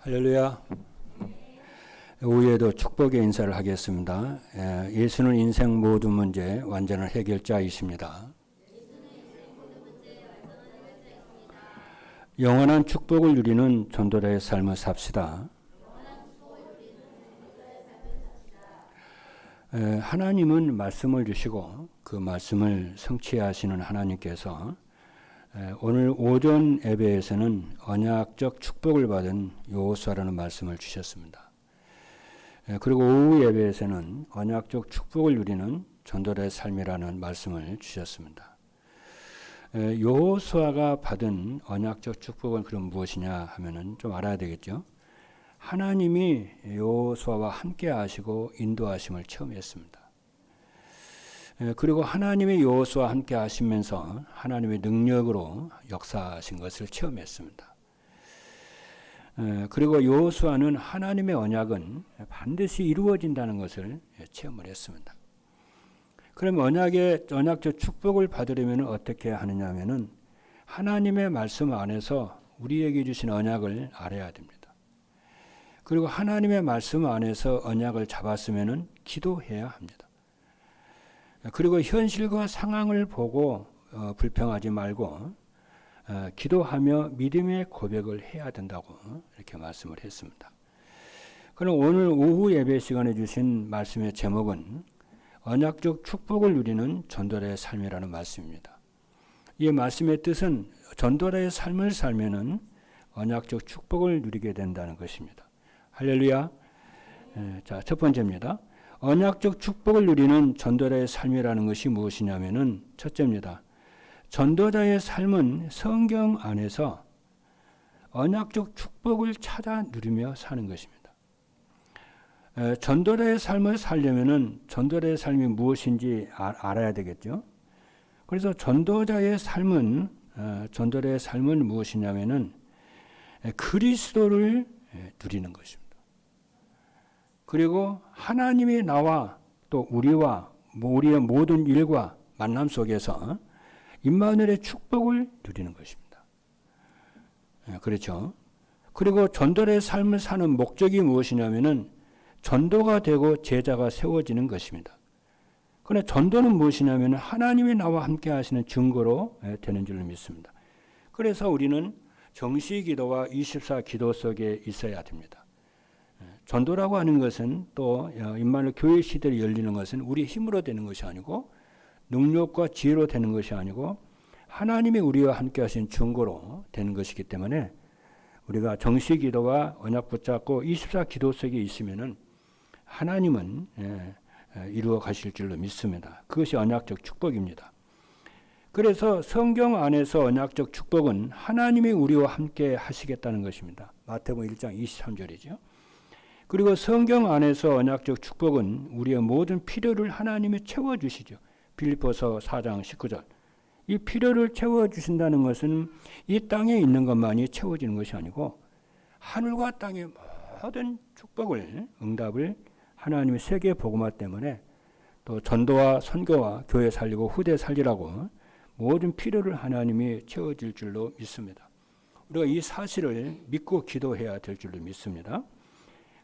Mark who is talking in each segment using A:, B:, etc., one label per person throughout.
A: 할렐루야. 오후에도 축복의 인사를 하겠습니다. 예수는 인생 모든 문제 완전한 해결자이십니다. 영원한 축복을 누리는 전도자의 삶을 삽시다. 하나님은 말씀을 주시고 그 말씀을 성취하시는 하나님께서 오늘 오전 예배에서는 언약적 축복을 받은 여호수아라는 말씀을 주셨습니다. 그리고 오후 예배에서는 언약적 축복을 누리는 전도자의 삶이라는 말씀을 주셨습니다. 여호수아가 받은 언약적 축복은 그럼 무엇이냐 하면은 좀 알아야 되겠죠. 하나님이 여호수아와 함께 하시고 인도하심을 체험했습니다. 그리고 하나님이 여호수아와 함께 하시면서 하나님의 능력으로 역사하신 것을 체험했습니다. 그리고 여호수아는 하나님의 언약은 반드시 이루어진다는 것을 체험을 했습니다. 그럼 언약적 축복을 받으려면 어떻게 하느냐 하면은 하나님의 말씀 안에서 우리에게 주신 언약을 알아야 됩니다. 그리고 하나님의 말씀 안에서 언약을 잡았으면은 기도해야 합니다. 그리고 현실과 상황을 보고 불평하지 말고 기도하며 믿음의 고백을 해야 된다고 이렇게 말씀을 했습니다. 그럼 오늘 오후 예배 시간에 주신 말씀의 제목은 언약적 축복을 누리는 전도자의 삶이라는 말씀입니다. 이 말씀의 뜻은 전도자의 삶을 살면은 언약적 축복을 누리게 된다는 것입니다. 할렐루야. 자, 첫 번째입니다. 언약적 축복을 누리는 전도자의 삶이라는 것이 무엇이냐면은 첫째입니다. 전도자의 삶은 성경 안에서 언약적 축복을 찾아 누리며 사는 것입니다. 전도자의 삶을 살려면은 전도자의 삶이 무엇인지 알아야 되겠죠. 그래서 전도자의 삶은 무엇이냐면은 그리스도를 누리는 것입니다. 그리고 하나님이 나와 또 우리의 모든 일과 만남 속에서 임마누엘의 축복을 누리는 것입니다. 그렇죠. 그리고 전도자의 삶을 사는 목적이 무엇이냐면은 전도가 되고 제자가 세워지는 것입니다. 그러나 전도는 무엇이냐면 하나님이 나와 함께 하시는 증거로 되는 줄로 믿습니다. 그래서 우리는 정시기도와 24기도 속에 있어야 됩니다. 전도라고 하는 것은 또 임마누엘 교회 시대를 열리는 것은 우리 힘으로 되는 것이 아니고 능력과 지혜로 되는 것이 아니고 하나님이 우리와 함께 하신 증거로 되는 것이기 때문에 우리가 정시기도와 언약 붙잡고 24기도 속에 있으면은 하나님은 이루어 가실 줄로 믿습니다. 그것이 언약적 축복입니다. 그래서 성경 안에서 언약적 축복은 하나님이 우리와 함께 하시겠다는 것입니다. 마태복음 1장 23절이죠. 그리고 성경 안에서 언약적 축복은 우리의 모든 필요를 하나님이 채워주시죠. 빌립보서 4장 19절. 이 필요를 채워주신다는 것은 이 땅에 있는 것만이 채워지는 것이 아니고 하늘과 땅의 모든 축복을, 응답을 하나님의 세계 복음화 때문에 또 전도와 선교와 교회 살리고 후대 살리라고 모든 필요를 하나님이 채워줄 줄로 믿습니다. 우리가 이 사실을 믿고 기도해야 될 줄로 믿습니다.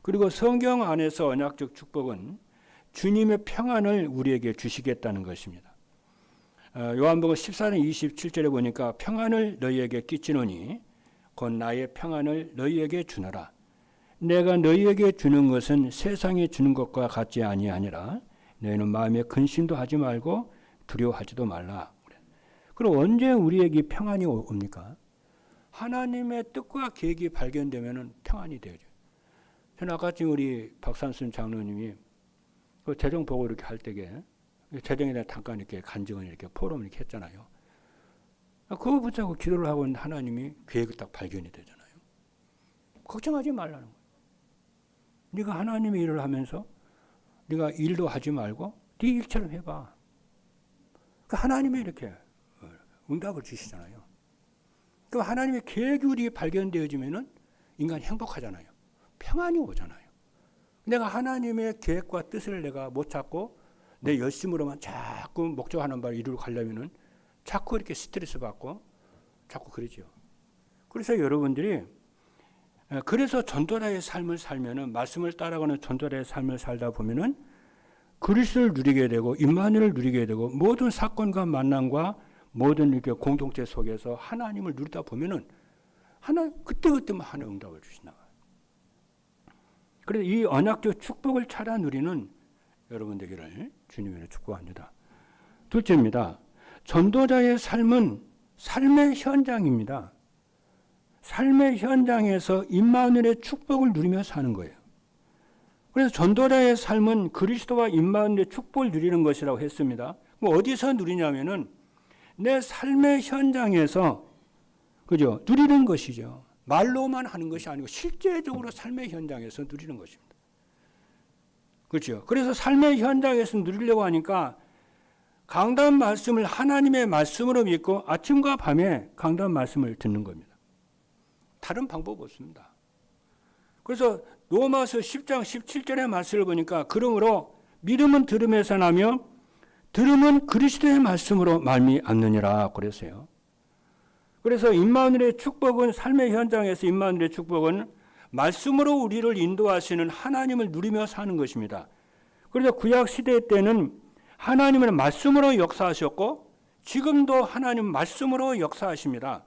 A: 그리고 성경 안에서 언약적 축복은 주님의 평안을 우리에게 주시겠다는 것입니다. 요한복음 14장 27절에 보니까 평안을 너희에게 끼치노니 곧 나의 평안을 너희에게 주노라. 내가 너희에게 주는 것은 세상이 주는 것과 같지 아니하니라. 너희는 마음에 근심도 하지 말고 두려워하지도 말라. 그럼 언제 우리에게 평안이 옵니까? 하나님의 뜻과 계획이 발견되면 평안이 되죠. 저는 아까 지금 우리 박산순 장로님이 그 재정 보고 이렇게 할 때에 재정에 대한 잠깐 이렇게 간증을 이렇게 포럼을 이렇게 했잖아요. 그거 붙잡고 기도를 하고 있는 하나님이 계획이 딱 발견이 되잖아요. 걱정하지 말라는 거예요. 네가 하나님의 일을 하면서 네가 일도 하지 말고 네 일처럼 해봐. 하나님이 이렇게 응답을 주시잖아요. 그럼 하나님의 계획이 우리에 발견되어지면은 인간이 행복하잖아요. 평안이 오잖아요. 내가 하나님의 계획과 뜻을 내가 못 찾고 내 열심으로만 자꾸 목적하는 바를 이루러 가려면은 자꾸 이렇게 스트레스 받고 자꾸 그러죠. 그래서 여러분들이 그래서 전도자의 삶을 살면은, 말씀을 따라가는 전도자의 삶을 살다 보면은 그리스도를 누리게 되고 임마누엘을 누리게 되고 모든 사건과 만남과 모든 이렇게 공동체 속에서 하나님을 누리다 보면은 그때그때만 하나님 응답을 주시나. 그래서 이 언약적 축복을 찾아 누리는 여러분 되기를 주님으로 축복합니다. 둘째입니다. 전도자의 삶은 삶의 현장입니다. 삶의 현장에서 임마누엘의 축복을 누리며 사는 거예요. 그래서 전도자의 삶은 그리스도와 임마누엘의 축복을 누리는 것이라고 했습니다. 어디서 누리냐면은 내 삶의 현장에서, 그죠? 누리는 것이죠. 말로만 하는 것이 아니고 실제적으로 삶의 현장에서 누리는 것입니다. 그렇죠? 그래서 삶의 현장에서 누리려고 하니까 강단 말씀을 하나님의 말씀으로 믿고 아침과 밤에 강단 말씀을 듣는 겁니다. 다른 방법 없습니다. 그래서 로마서 10장 17절의 말씀을 보니까 그러므로 믿음은 들음에서 나며 들음은 그리스도의 말씀으로 말미암느니라 그랬어요. 그래서 임마누엘의 축복은, 삶의 현장에서 임마누엘의 축복은 말씀으로 우리를 인도하시는 하나님을 누리며 사는 것입니다. 그래서 구약 시대 때는 하나님은 말씀으로 역사하셨고 지금도 하나님 말씀으로 역사하십니다.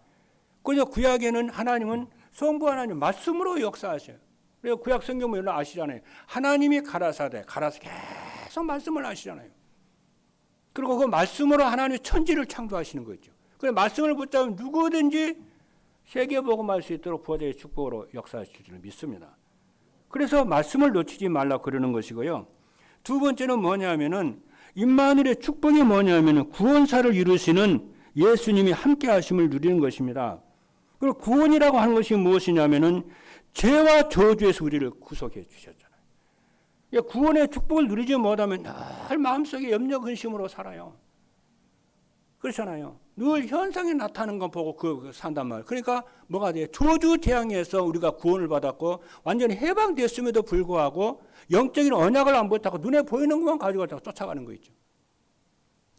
A: 그래서 구약에는 하나님은 성부 하나님 말씀으로 역사하셔요. 그래서 구약 성경 보면 아시잖아요. 하나님이 가라사대 계속 말씀을 하시잖아요. 그리고 그 말씀으로 하나님의 천지를 창조하시는 거죠. 그래서 말씀을 붙잡으면 누구든지 세계복음할 수 있도록 부활의 축복으로 역사하실 줄 믿습니다. 그래서 말씀을 놓치지 말라 그러는 것이고요. 두 번째는 뭐냐면은 임마누엘의 축복이 뭐냐면은 구원사를 이루시는 예수님이 함께 하심을 누리는 것입니다. 그리고 구원이라고 하는 것이 무엇이냐면은 죄와 저주에서 우리를 구속해 주셨잖아요. 구원의 축복을 누리지 못하면 늘 마음속에 염려 근심으로 살아요. 그렇잖아요. 늘 현상이 나타나는 거 보고 산단 말이에요. 그러니까 뭐가 돼요? 저주 재앙에서 우리가 구원을 받았고 완전히 해방됐음에도 불구하고 영적인 언약을 안 붙잡고 눈에 보이는 것만 가지고 쫓아가는 거 있죠.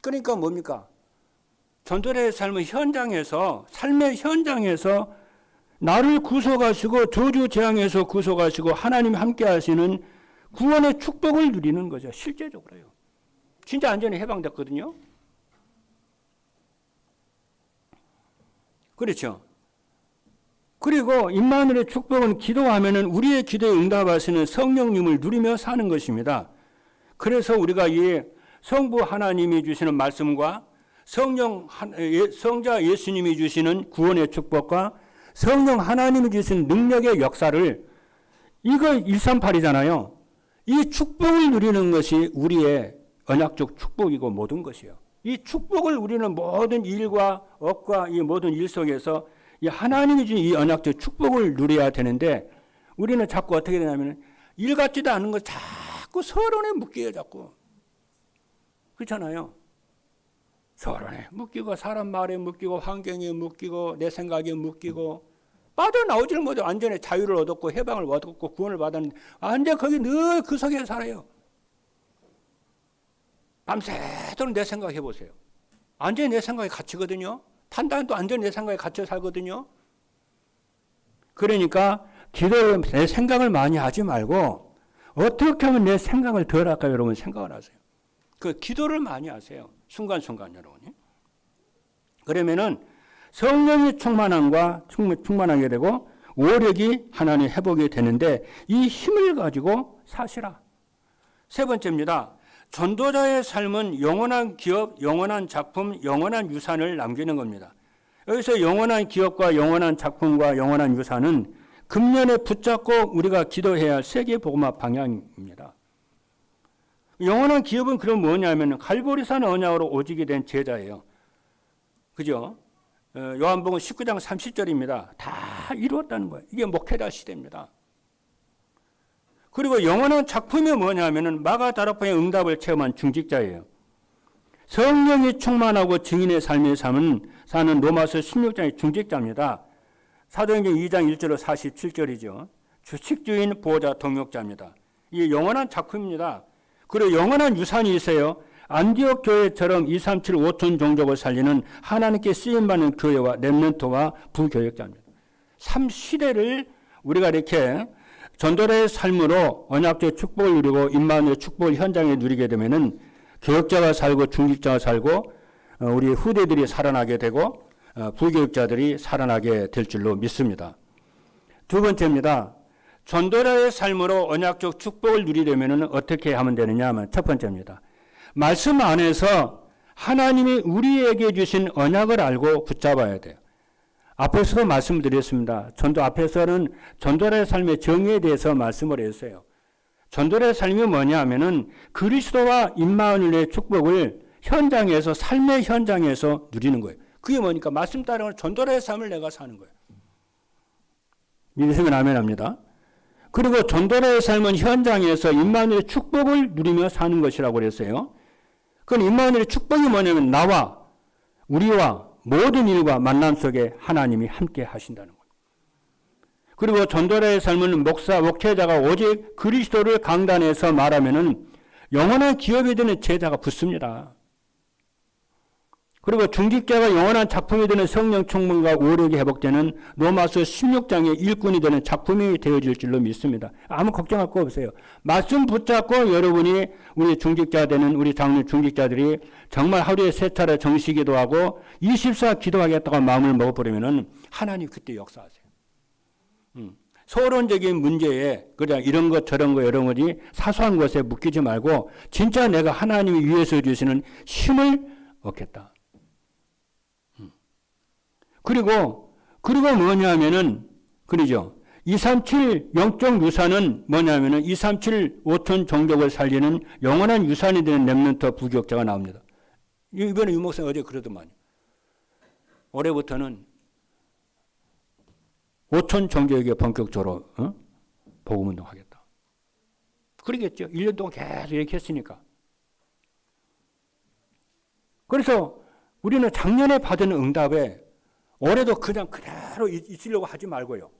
A: 그러니까 뭡니까? 전도자의 삶의 현장에서, 삶의 현장에서 나를 구속하시고 저주 재앙에서 구속하시고 하나님 함께 하시는 구원의 축복을 누리는 거죠. 실제적으로요. 진짜 완전히 해방됐거든요. 그렇죠. 그리고 임마누엘의 축복은 기도하면은 우리의 기도에 응답하시는 성령님을 누리며 사는 것입니다. 그래서 우리가 이 성부 하나님이 주시는 말씀과 성자 예수님이 주시는 구원의 축복과 성령 하나님이 주시는 능력의 역사를, 이거 138이잖아요. 이 축복을 누리는 것이 우리의 언약적 축복이고 모든 것이에요. 이 축복을 우리는 모든 일과 업과 이 모든 일 속에서 이 하나님이 주신 이 언약적 축복을 누려야 되는데 우리는 자꾸 어떻게 되냐면 일 같지도 않은 걸 자꾸 서론에 묶여요. 자꾸. 그렇잖아요. 서론에 묶이고 사람 말에 묶이고 환경에 묶이고 내 생각에 묶이고 빠져나오지를 못해. 완전히 자유를 얻었고 해방을 얻었고 구원을 받았는데 완전 거기 늘 그 속에 살아요. 밤새도록 내 생각해 보세요. 완전히 내 생각에 갇히거든요. 판단도 완전히 내 생각에 갇혀 살거든요. 그러니까 기도를 내 생각을 많이 하지 말고 어떻게 하면 내 생각을 덜 할까요? 여러분 생각을 하세요. 그 기도를 많이 하세요. 순간순간 여러분이. 그러면은 성령의 충만함과 충만하게 되고 오력이 하나님 회복이 되는데 이 힘을 가지고 사시라. 세 번째입니다. 전도자의 삶은 영원한 기업, 영원한 작품, 영원한 유산을 남기는 겁니다. 여기서 영원한 기업과 영원한 작품과 영원한 유산은 금년에 붙잡고 우리가 기도해야 할 세계복음화 방향입니다. 영원한 기업은 그럼 뭐냐면 갈보리산 언약으로 오직이 된 제자예요. 그죠? 요한복음 19장 30절입니다. 다 이루었다는 거예요. 이게 목회자 시대입니다. 그리고 영원한 작품이 뭐냐면은 마가다락방의 응답을 체험한 중직자예요. 성령이 충만하고 증인의 삶을 사는 로마서 16장의 중직자입니다. 사도행전 2장 1절로 47절이죠. 주식주인 보호자 동역자입니다. 이게 영원한 작품입니다. 그리고 영원한 유산이 있어요. 안디옥 교회처럼 237 5천 종족을 살리는 하나님께 쓰임받는 교회와 렘넌트와 부교역자입니다. 3시대를 우리가 이렇게 전도자의 삶으로 언약적 축복을 누리고 임마누엘의 축복을 현장에 누리게 되면은 교역자가 살고 중직자가 살고 우리 후대들이 살아나게 되고 부교육자들이 살아나게 될 줄로 믿습니다. 두 번째입니다. 전도자의 삶으로 언약적 축복을 누리려면 어떻게 하면 되느냐 하면 첫 번째입니다. 말씀 안에서 하나님이 우리에게 주신 언약을 알고 붙잡아야 돼요. 앞에서도 말씀드렸습니다. 전도 앞에서는 전도자의 삶의 정의에 대해서 말씀을 했어요. 전도자의 삶이 뭐냐 하면은 그리스도와 임마누엘의 축복을 현장에서 삶의 현장에서 누리는 거예요. 그게 뭐니까 말씀 따르는 전도자의 삶을 내가 사는 거예요. 믿으시면 아멘 합니다. 그리고 전도자의 삶은 현장에서 임마누엘의 축복을 누리며 사는 것이라고 그랬어요. 그건 임마누엘의 축복이 뭐냐면 나와 우리와 모든 일과 만남 속에 하나님이 함께 하신다는 거예요. 그리고 전도자의 삶은 목사, 목회자가 오직 그리스도를 강단에서 말하면은 영원한 기업이 되는 제자가 붙습니다. 그리고 중직자가 영원한 작품이 되는 성령 충만과 오력이 회복되는 로마서 16장의 일꾼이 되는 작품이 되어질 줄로 믿습니다. 아무 걱정할 거 없어요. 말씀 붙잡고 여러분이 우리 중직자 되는 우리 장로 중직자들이 정말 하루에 3차례 정시기도 하고 24 기도하겠다고 마음을 먹어버리면은 하나님 그때 역사하세요. 서론적인 문제에 그냥 이런 것 저런 거 이런 거지 사소한 것에 묶이지 말고 진짜 내가 하나님이 위해서 주시는 힘을 얻겠다. 그리고 뭐냐면은 그러죠. 237 영적 유산은 뭐냐면은 237 5천 종족을 살리는 영원한 유산이 되는 렘넌트 부교역자가 나옵니다. 이번에 유 목사님 어제 그러더만요. 올해부터는 5천 종족에게 본격적으로 복음운동 하겠다. 그러겠죠. 1년 동안 계속 이렇게 했으니까. 그래서 우리는 작년에 받은 응답에 올해도 그냥 그대로 있으려고 하지 말고요.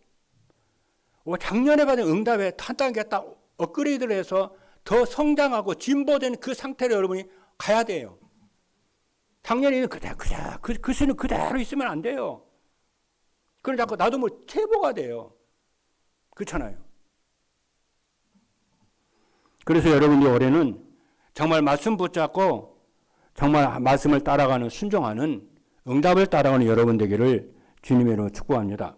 A: 작년에 받은 응답에 한 단계 딱 업그레이드를 해서 더 성장하고 진보된 그 상태로 여러분이 가야 돼요. 작년에는 그 수는 그대로 있으면 안 돼요. 그럼 자꾸 나도 뭐 퇴보가 돼요. 그렇잖아요. 그래서 여러분이 올해는 정말 말씀 붙잡고 정말 말씀을 따라가는 순종하는 응답을 따라가는 여러분 되기를 주님의 이름으로 축복합니다.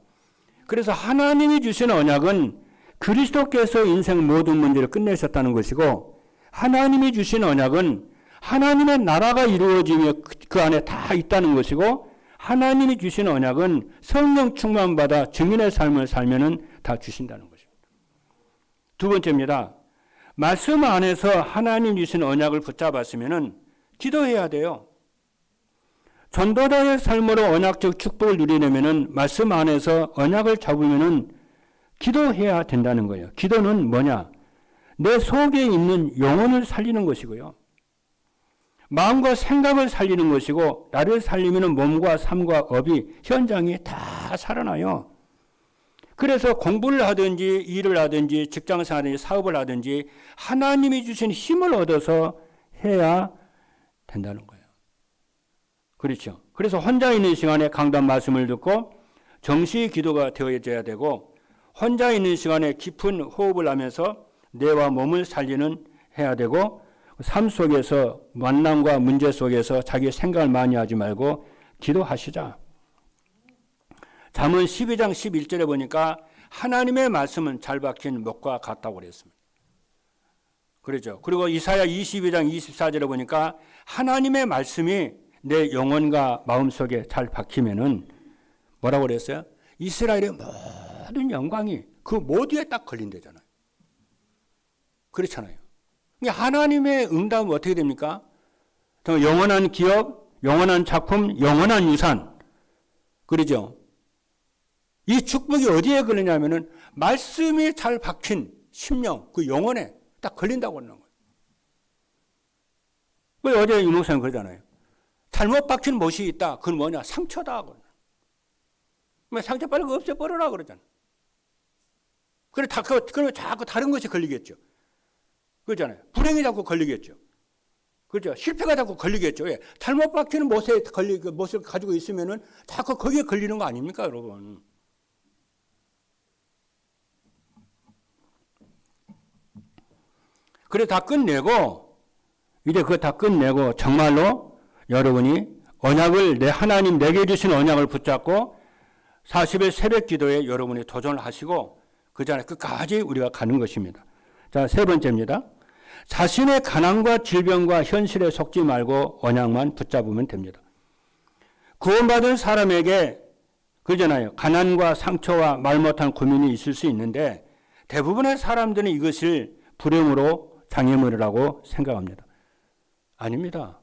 A: 그래서 하나님이 주신 언약은 그리스도께서 인생 모든 문제를 끝내셨다는 것이고 하나님이 주신 언약은 하나님의 나라가 이루어지며 그 안에 다 있다는 것이고 하나님이 주신 언약은 성령 충만받아 증인의 삶을 살면은 다 주신다는 것입니다. 두 번째입니다. 말씀 안에서 하나님 주신 언약을 붙잡았으면은 기도해야 돼요. 전도자의 삶으로 언약적 축복을 누리려면은 말씀 안에서 언약을 잡으면은 기도해야 된다는 거예요. 기도는 뭐냐? 내 속에 있는 영혼을 살리는 것이고요. 마음과 생각을 살리는 것이고 나를 살리면은 몸과 삶과 업이 현장에 다 살아나요. 그래서 공부를 하든지 일을 하든지 직장생활 하든지 사업을 하든지 하나님이 주신 힘을 얻어서 해야 된다는 거예요. 그렇죠. 그래서 혼자 있는 시간에 강단 말씀을 듣고 정시 기도가 되어져야 되고 혼자 있는 시간에 깊은 호흡을 하면서 뇌와 몸을 살리는 해야 되고 삶 속에서 만남과 문제 속에서 자기 생각을 많이 하지 말고 기도하시자. 잠언 12장 11절에 보니까 하나님의 말씀은 잘 박힌 목과 같다고 그랬습니다. 그렇죠. 그리고 이사야 22장 24절에 보니까 하나님의 말씀이 내 영혼과 마음속에 잘 박히면은 뭐라고 그랬어요? 이스라엘의 모든 영광이 그 모두에 딱 걸린대잖아요. 그렇잖아요. 하나님의 응답은 어떻게 됩니까? 영원한 기업, 영원한 작품, 영원한 유산. 그러죠? 이 축복이 어디에 걸리냐면은 말씀이 잘 박힌 심령, 그 영혼에 딱 걸린다고 하는 거예요. 왜 어제 유 목사님 그러잖아요. 잘못 박힌 못이 있다. 그건 뭐냐? 상처다. 상처 빨리 없애버려라 그러잖아. 그러면 자꾸 다른 것이 걸리겠죠. 그렇잖아요. 불행이 자꾸 걸리겠죠. 그렇죠. 실패가 자꾸 걸리겠죠. 왜? 잘못 박히는 못을 가지고 있으면은 자꾸 거기에 걸리는 거 아닙니까, 여러분? 그래 다 끝내고 이제 그거 다 끝내고 정말로 여러분이 언약을 하나님 내게 주신 언약을 붙잡고 40일 새벽 기도에 여러분이 도전을 하시고 그 전에 끝까지 우리가 가는 것입니다. 자, 세 번째입니다. 자신의 가난과 질병과 현실에 속지 말고 언약만 붙잡으면 됩니다. 구원받은 사람에게 그러잖아요. 가난과 상처와 말 못한 고민이 있을 수 있는데 대부분의 사람들은 이것을 불행으로 장애물이라고 생각합니다. 아닙니다.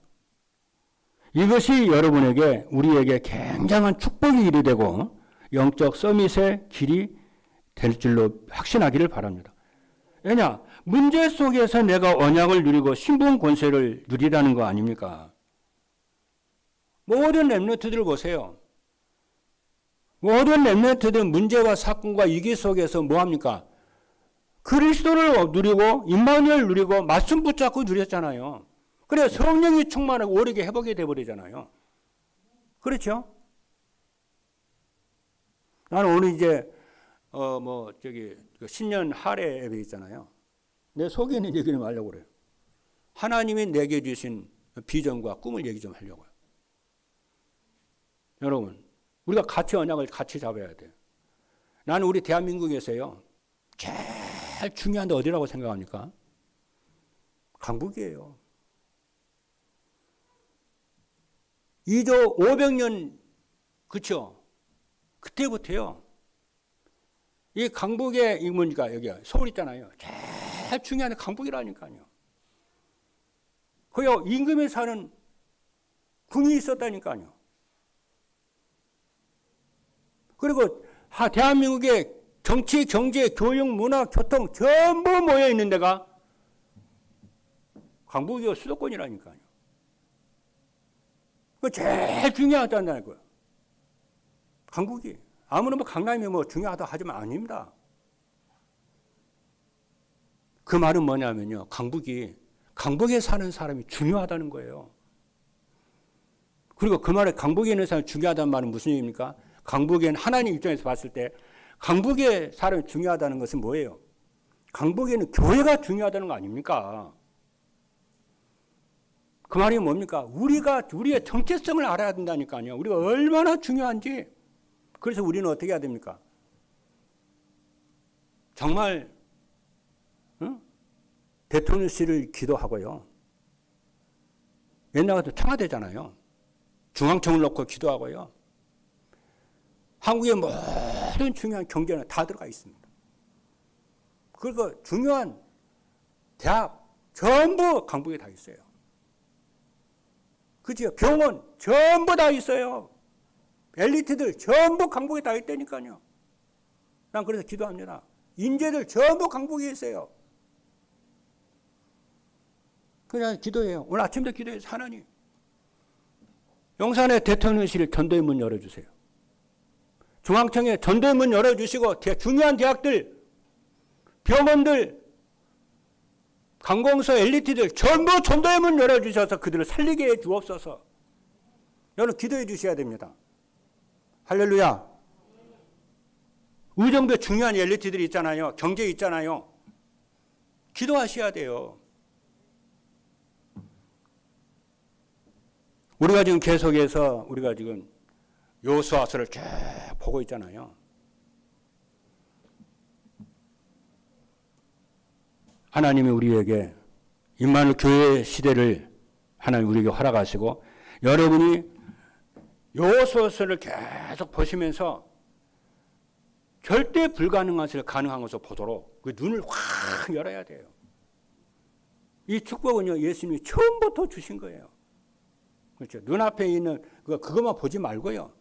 A: 이것이 여러분에게 우리에게 굉장한 축복의 일이 되고 영적 서밋의 길이 될 줄로 확신하기를 바랍니다. 왜냐? 문제 속에서 내가 언약을 누리고 신분 권세를 누리라는 거 아닙니까? 모든 렘넌트들 보세요. 모든 렘넌트들은 문제와 사건과 위기 속에서 뭐합니까? 그리스도를 누리고 임마누엘 누리고 말씀 붙잡고 누렸잖아요. 그래 성령이 충만하고 오르게 회복이 돼버리잖아요. 그렇죠? 나는 오늘 이제 신년 할애 예배 있잖아요. 내 속에 있는 얘기를 하려고 그래요. 하나님이 내게 주신 비전과 꿈을 얘기 좀 하려고요. 여러분, 우리가 같이 언약을 같이 잡아야 돼요. 나는 우리 대한민국에서요, 제일 중요한 데 어디라고 생각합니까? 강북이에요. 2조 500년, 그쵸? 그때부터요, 이 강북에, 여기 서울 있잖아요. 제일 중요한 데 강북이라니까요. 거기 임금에 사는 궁이 있었다니까요. 그리고 대한민국의 정치, 경제, 교육, 문화, 교통 전부 모여 있는 데가 강북이 수도권이라니까요. 그 제일 중요하다는 거예요. 강북이. 아무나 강남이 중요하다 하지만 아닙니다. 그 말은 뭐냐면요. 강북에 사는 사람이 중요하다는 거예요. 그리고 그 말에 강북에 있는 사람이 중요하다는 말은 무슨 얘기입니까? 강북에는 하나님 입장에서 봤을 때 강북에 사람이 중요하다는 것은 뭐예요? 강북에는 교회가 중요하다는 거 아닙니까? 그 말이 뭡니까? 우리의 정체성을 알아야 된다니까요. 우리가 얼마나 중요한지. 그래서 우리는 어떻게 해야 됩니까? 정말 대통령실을 기도하고요. 옛날 같은 청와대잖아요. 중앙청을 놓고 기도하고요. 한국의 모든 중요한 경제는 다 들어가 있습니다. 그리고 중요한 대학 전부 강북에 다 있어요. 그죠? 병원 전부 다 있어요. 엘리트들 전부 강북에 다 있다니까요. 난 그래서 기도합니다. 인재들 전부 강북에 있어요. 그냥 기도해요. 오늘 아침도 기도해서 하나님, 용산의 대통령실 전도의 문 열어주세요. 중앙청에 전도의 문 열어주시고 중요한 대학들, 병원들, 관공서 엘리트들 전부 전도의 문 열어주셔서 그들을 살리게 해 주옵소서. 여러분 기도해 주셔야 됩니다. 할렐루야. 의정부에 중요한 엘리트들이 있잖아요. 경제 있잖아요. 기도하셔야 돼요. 우리가 지금 계속해서 우리가 지금 여호수아서를 쭉 보고 있잖아요. 하나님이 우리에게 임마누엘 교회 시대를 하나님 우리에게 허락하시고 여러분이 여호수아서를 계속 보시면서 절대 불가능한 것을 가능한 것을 보도록 그 눈을 확 열어야 돼요. 이 축복은요, 예수님이 처음부터 주신 거예요. 그렇죠. 눈앞에 있는 그것만 보지 말고요.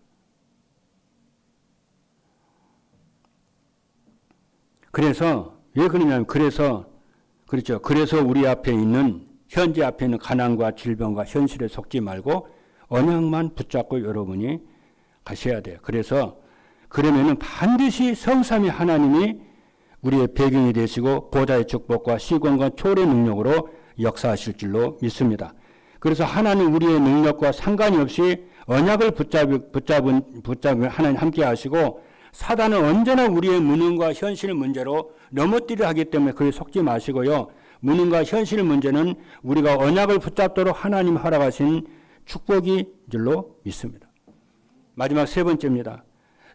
A: 그래서 왜 그러냐면 그렇죠. 그래서 우리 앞에 있는 현재 앞에 있는 가난과 질병과 현실에 속지 말고 언약만 붙잡고 여러분이 가셔야 돼요. 그러면은 반드시 성삼위 하나님이 우리의 배경이 되시고 보좌의 축복과 시권과 초월의 능력으로 역사하실 줄로 믿습니다. 그래서 하나님 우리의 능력과 상관이 없이 언약을 붙잡은 하나님 함께 하시고 사단은 언제나 우리의 무능과 현실 문제로 넘어뜨리려 하기 때문에 그에 속지 마시고요. 무능과 현실 문제는 우리가 언약을 붙잡도록 하나님 허락하신 축복이 줄로 믿습니다. 마지막 세 번째입니다.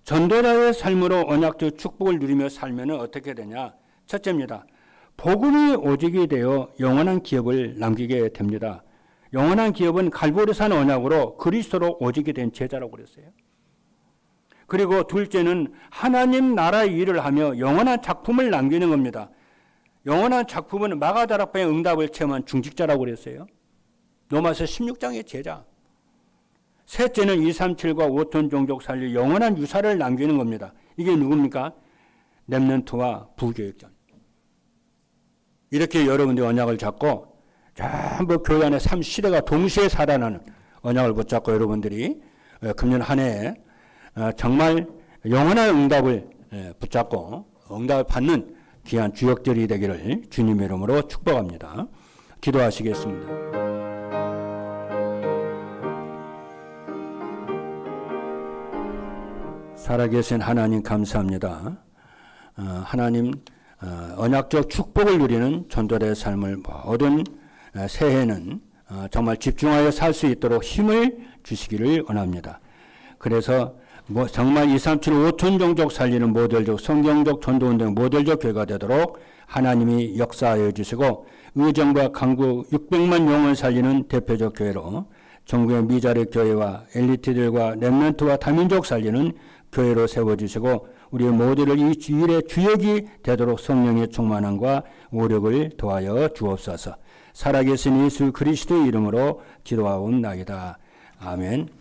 A: 전도자의 삶으로 언약적 축복을 누리며 살면 어떻게 되냐? 첫째입니다. 복음이 오직이 되어 영원한 기업을 남기게 됩니다. 영원한 기업은 갈보리산 언약으로 그리스도로 오직이 된 제자라고 그랬어요. 그리고 둘째는 하나님 나라의 일을 하며 영원한 작품을 남기는 겁니다. 영원한 작품은 마가다락방의 응답을 체험한 중직자라고 그랬어요. 로마서 16장의 제자. 셋째는 237과 5톤 종족 살릴 영원한 유사를 남기는 겁니다. 이게 누굽니까? 렘넌트와 부교육자. 이렇게 여러분들이 언약을 잡고 전부 교회 안에 3시대가 동시에 살아나는 언약을 붙잡고 여러분들이 금년 한 해에 정말 영원한 응답을 붙잡고 응답을 받는 귀한 주역들이 되기를 주님의 이름으로 축복합니다. 기도하시겠습니다. 살아계신 하나님 감사합니다. 하나님 언약적 축복을 누리는 전도자의 삶을 모든 새해는 정말 집중하여 살 수 있도록 힘을 주시기를 원합니다. 그래서 정말 237, 5천 종족 살리는 모델적 성경적 전도운동 모델적 교회가 되도록 하나님이 역사하여 주시고 의정과 강구 600만 영혼 살리는 대표적 교회로 전국의 미자리 교회와 엘리트들과 렘넌트와 다민족 살리는 교회로 세워주시고 우리의 모두를 이 일의 주역이 되도록 성령의 충만함과 오력을 더하여 주옵소서. 살아계신 예수 그리스도의 이름으로 기도하옵나이다. 아멘.